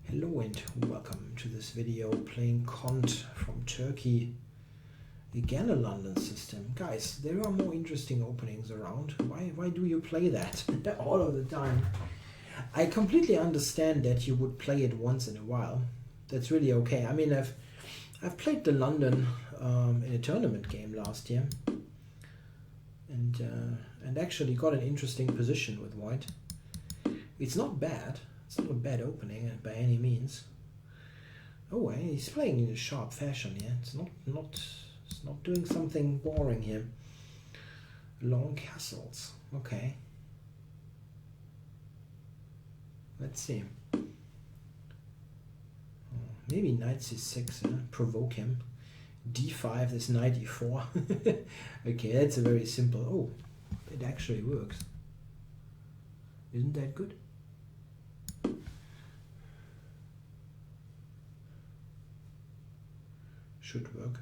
Hello and welcome to this video playing KONT from Turkey. Again a London system. Guys, there are more interesting openings around. Why do you play that all of the time? I completely understand that you would play it once in a while. That's really okay. I mean, I've played the London in a tournament game last year and actually got an interesting position with white. It's not bad. It's not a bad opening by any means. Oh, he's playing in a sharp fashion here. It's not doing something boring here. Long castles. Okay. Let's see. Maybe knight c6. Provoke him. d5. This knight e4. Okay, that's a very simple. Oh, it actually works. Isn't that good? Should work.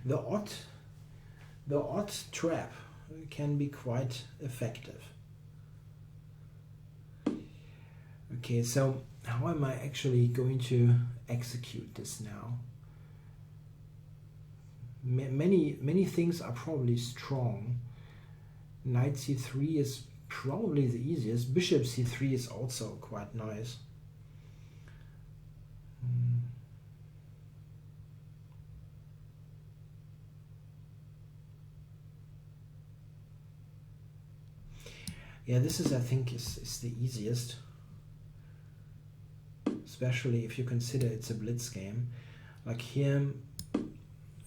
The odd trap can be quite effective. Okay, so how am I actually going to execute this now? Many things are probably strong. Knight c3 is probably the easiest. Bishop c3 is also quite nice. Yeah, this is, I think, is the easiest. Especially if you consider it's a blitz game. Like here,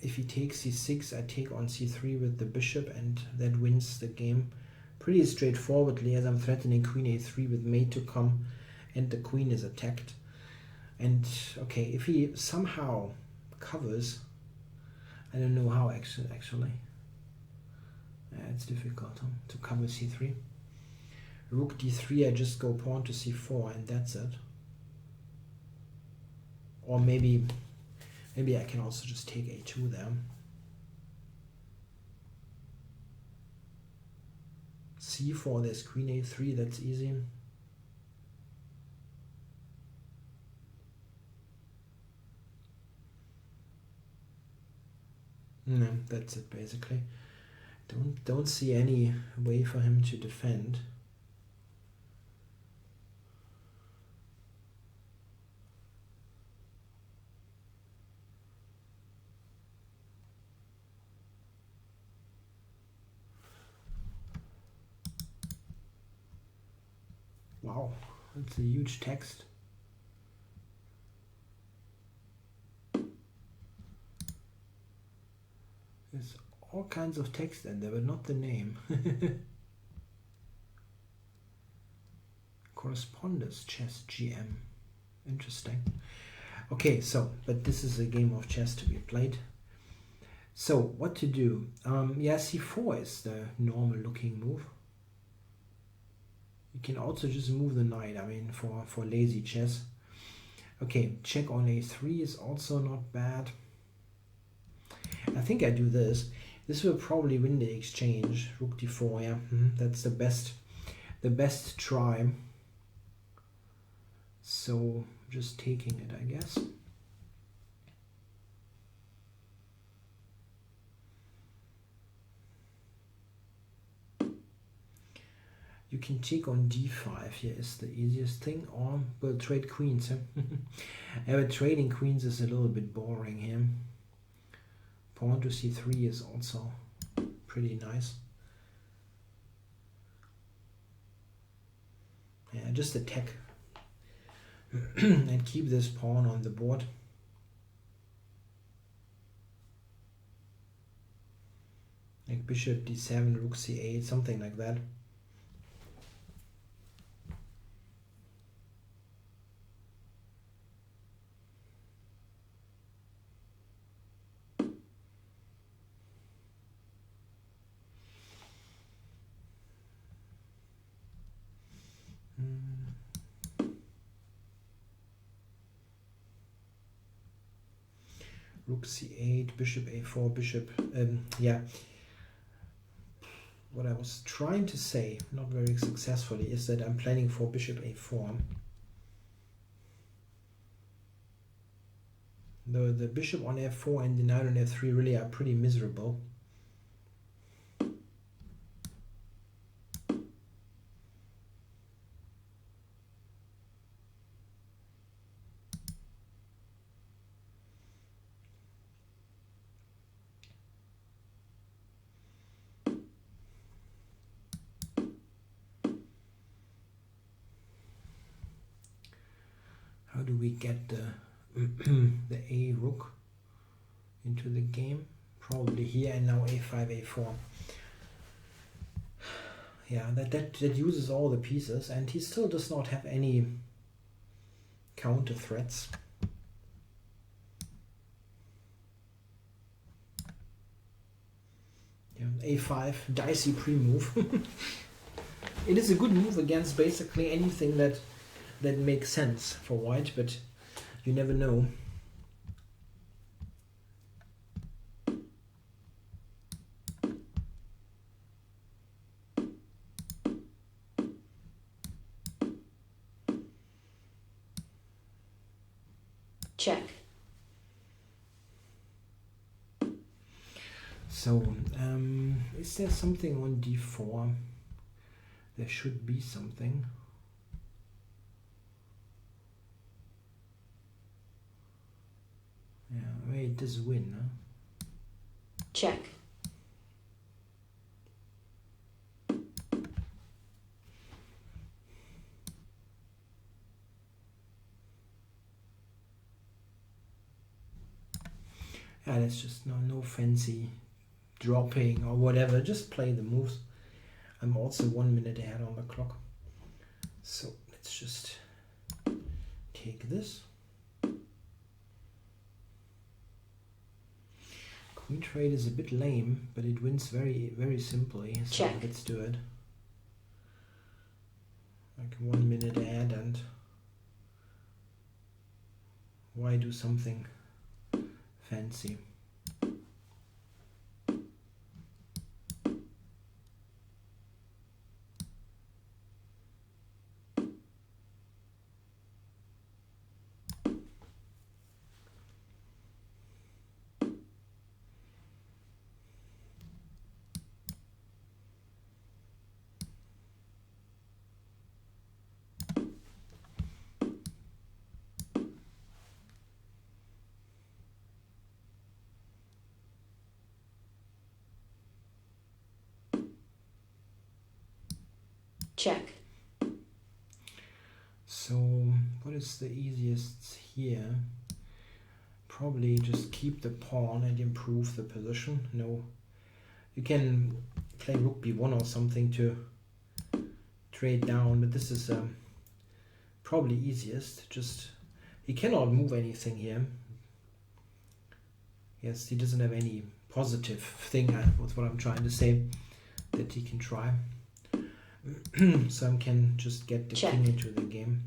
if he takes c6, I take on c3 with the bishop, and that wins the game pretty straightforwardly, as I'm threatening queen a3 with mate to come and the queen is attacked. And okay, if he somehow covers, I don't know how actually. Yeah, it's difficult to cover c3. Rook d3, I just go pawn to c4 and that's it. Or maybe I can also just take a2 there. c4, there's queen a3, that's easy. No, that's it basically. Don't see any way for him to defend. Wow, that's a huge text. There's all kinds of text in there, but not the name. Correspondence chess GM. Interesting. Okay, so, but this is a game of chess to be played. So, what to do? Yeah, c4 is the normal looking move. You can also just move the knight, I mean, for lazy chess. Okay, check on a3 is also not bad. I think I do this. This will probably win the exchange. Rook d4, yeah, that's the best try. So just taking it, I guess. You can take on d5 here is the easiest thing, or we'll trade queens. Yeah, but trading queens is a little bit boring here. Pawn to c3 is also pretty nice. Yeah, just attack and keep this pawn on the board. Like bishop d7, rook c8, something like that. Rook c8, bishop a4, bishop, yeah. what I was trying to say, not very successfully, is that I'm planning for bishop a4. The bishop on f4 and the knight on f3 really are pretty miserable. How do we get the the a rook into the game? Probably here, and now a5, a4. Yeah, that uses all the pieces, and he still does not have any counter threats. Yeah, a5, dicey pre-move. It is a good move against basically anything that makes sense for white, but you never know. Check. So, is there something on d4? There should be something. Yeah, well, it does win, huh? Check. Yeah, that's just no fancy dropping or whatever. Just play the moves. I'm also 1 minute ahead on the clock. So let's just take this. Queen trade is a bit lame, but it wins very simply. So check. Let's do it. Like 1 minute ahead, and why do something fancy? Check. So what is the easiest here? Probably just keep the pawn and improve the position. No, you can play rook b1 or something to trade down, but this is probably easiest. Just he cannot move anything here. Yes, he doesn't have any positive thing. That's what I'm trying to say, that he can try. So I can just get the king into the game.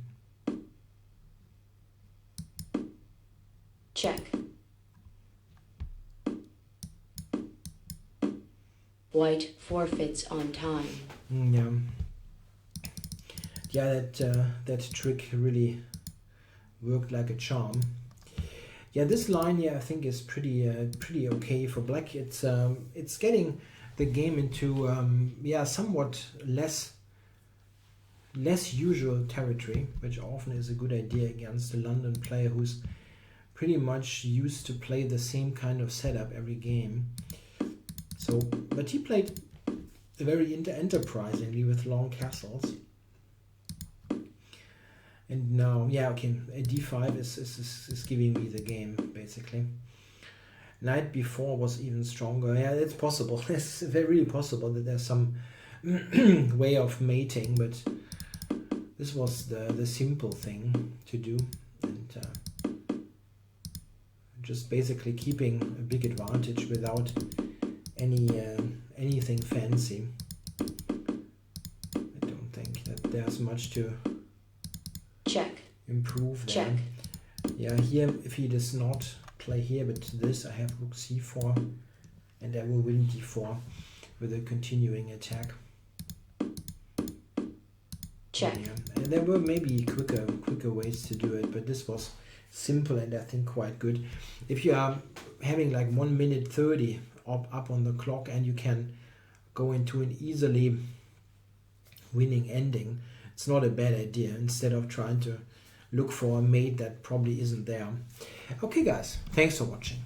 Check. White forfeits on time. Yeah, that trick really worked like a charm. Yeah, this line here I think is pretty okay for black. It's getting the game into somewhat less usual territory, which often is a good idea against a London player who's pretty much used to play the same kind of setup every game. So, but he played very enterprisingly with long castles. And now, yeah, okay, a d5 is giving me the game, basically. Knight b4 was even stronger. Yeah, it's possible. It's very possible that there's some way of mating, but this was the simple thing to do. And just basically keeping a big advantage without anything fancy. I don't think that there's much to improve there. Check. Yeah, here if he does not play here, but this I have rook c4, and I will win d4. with a continuing attack. Check. Yeah. And there were maybe quicker ways to do it, but this was simple and I think quite good. If you are having like 1 minute 30 up on the clock and you can go into an easily winning ending, it's not a bad idea, instead of trying to look for a mate that probably isn't there. Okay guys, thanks for watching.